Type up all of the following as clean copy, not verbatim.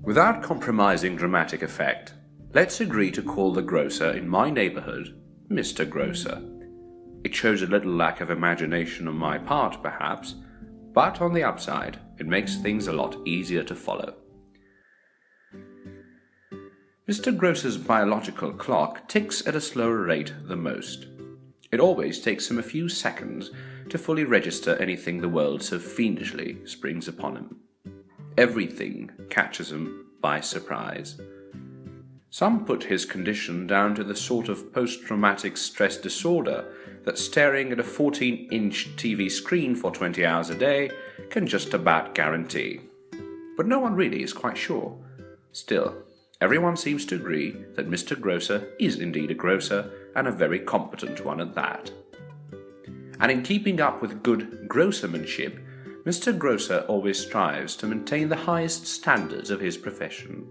Without compromising dramatic effect, let's agree to call the grocer in my neighborhood Mr. Grocer. It shows a little lack of imagination on my part, perhaps, but on the upside, it makes things a lot easier to follow. Mr. Grocer's biological clock ticks at a slower rate than most. It always takes him a few seconds to fully register anything the world so fiendishly springs upon him. Everything catches him by surprise. Some put his condition down to the sort of post-traumatic stress disorder that staring at a 14-inch TV screen for 20 hours a day can just about guarantee. But no one really is quite sure. Still, everyone seems to agree that Mr. Grocer is indeed a grocer, and a very competent one at that. And in keeping up with good grocermanship, Mr. Grocer always strives to maintain the highest standards of his profession.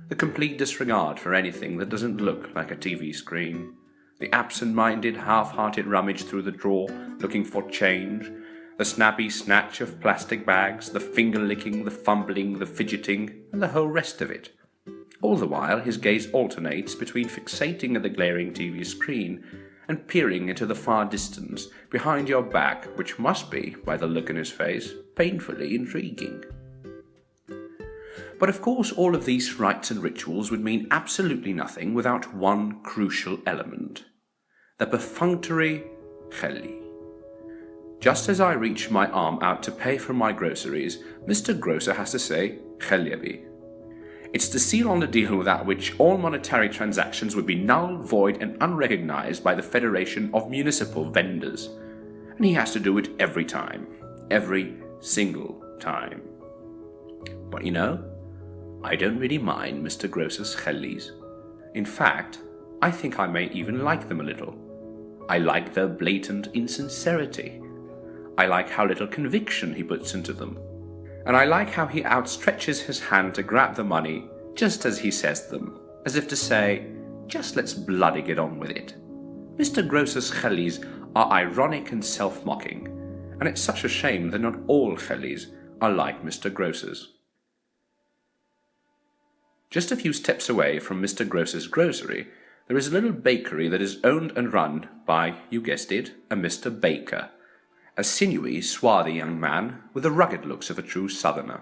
The complete disregard for anything that doesn't look like a TV screen. The absent-minded, half-hearted rummage through the drawer looking for change. The snappy snatch of plastic bags, the finger-licking, the fumbling, the fidgeting, and the whole rest of it. All the while his gaze alternates between fixating at the glaring TV screen and peering into the far distance behind your back, which must be, by the look in his face, painfully intriguing. But of course all of these rites and rituals would mean absolutely nothing without one crucial element: the perfunctory Khelli. Just as I reach my arm out to pay for my groceries, Mr. Grocer has to say Khelli. It's the seal on the deal without which all monetary transactions would be null, void, and unrecognized by the Federation of Municipal Vendors. And he has to do it every time. Every single time. But you know, I don't really mind Mr. Grocer's Khellis. In fact, I think I may even like them a little. I like their blatant insincerity. I like how little conviction he puts into them. And I like how he outstretches his hand to grab the money just as he says them, as if to say, just let's bloody get on with it. Mr. Grocer's Khellis are ironic and self-mocking, and it's such a shame that not all Khellis are like Mr. Grocer's. Just a few steps away from Mr. Grocer's grocery, there is a little bakery that is owned and run by, you guessed it, a Mr. Baker. A sinewy, swarthy young man with the rugged looks of a true southerner.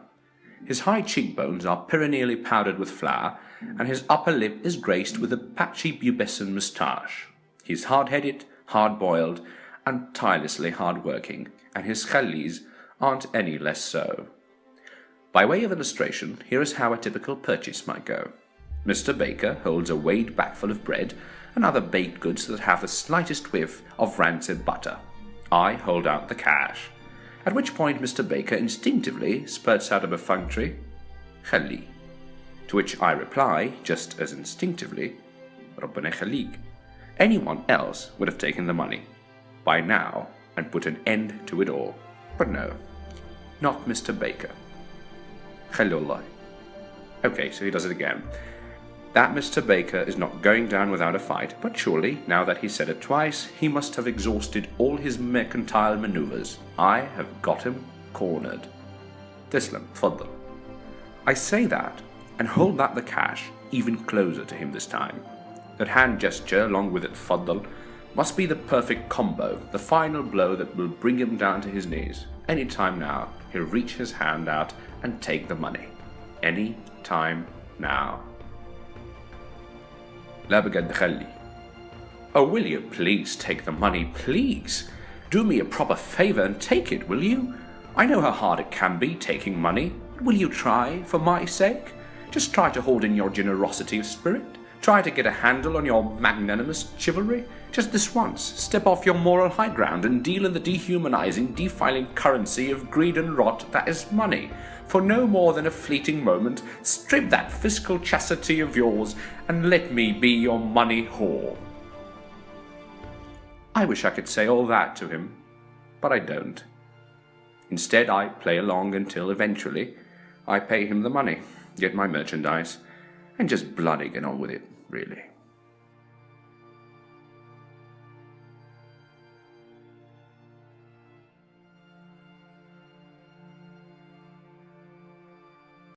His high cheekbones are perennially powdered with flour, and his upper lip is graced with a patchy pubescent moustache. He's hard-headed, hard-boiled, and tirelessly hard-working, and his Khellis aren't any less so. By way of illustration, here is how a typical purchase might go. Mr. Baker holds a weighed bagful of bread and other baked goods that have the slightest whiff of rancid butter. I hold out the cash, at which point Mr. Baker instinctively spurts out a perfunctory Khelli, to which I reply, just as instinctively, Rabbana Khellik. Anyone else would have taken the money by now and put an end to it all. But no, not Mr. Baker. Khelullah. Okay, so he does it again. That Mr. Baker is not going down without a fight, but surely, now that he said it twice, he must have exhausted all his mercantile maneuvers. I have got him cornered. Tislam, tfaddal. I say that, and hold back the cash even closer to him this time. That hand gesture, along with it tfaddal, must be the perfect combo, the final blow that will bring him down to his knees. Any time now, he'll reach his hand out and take the money. Any time now. لا بجد خلي. Oh, will you please take the money, please? Do me a proper favor and take it, will you? I know how hard it can be taking money. Will you try, for my sake? Just try to hold in your generosity of spirit. Try to get a handle on your magnanimous chivalry. Just this once, step off your moral high ground and deal in the dehumanizing, defiling currency of greed and rot that is money. For no more than a fleeting moment, strip that fiscal chastity of yours and let me be your money whore. I wish I could say all that to him, but I don't. Instead, I play along until eventually I pay him the money, get my merchandise, and just bloody get on with it, really.